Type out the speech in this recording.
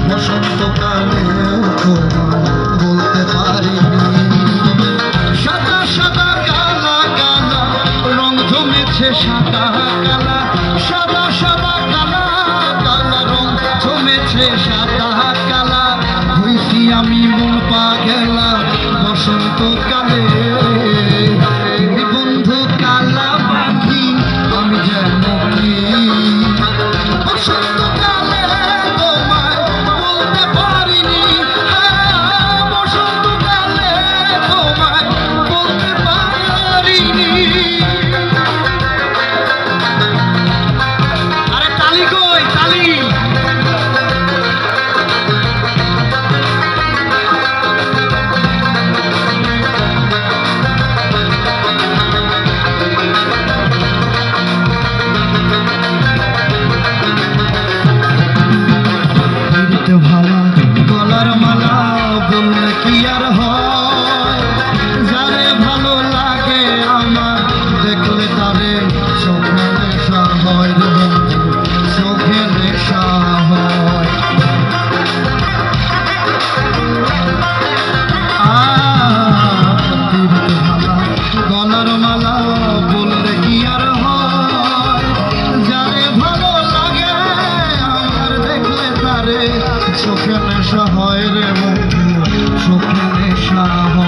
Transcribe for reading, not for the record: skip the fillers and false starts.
বসন্তকালে বলতে পারিনি। সাদা সাদা কালা কালা রং জমেছে, সাদা কালা সাদা সাদা কালা কালা রং জমেছে, সাদা কালা হইছি আমি মন পা গেলা বসন্তকালে। বন্ধু কালা পাখি আমি যেন কি বসন্তকালে তোমায় বলতে পারিনি, বসন্তকালে তোমায় বলতে পারিনি। আরে তালি কই তালি? ভালা গলার মালা বললে কি আর হয়, যারে ভালো লাগে আমার দেখলে তারে চোখে নেশা হয় রে বন্ধু, চোখে নেশা হয়। ভালা গলার মালা বললে কি আর হয়, যারে ভালো লাগে আমার দেখলে তারে চোখে নেশা হয় রে বন্ধু, চোখে নেশা হয়।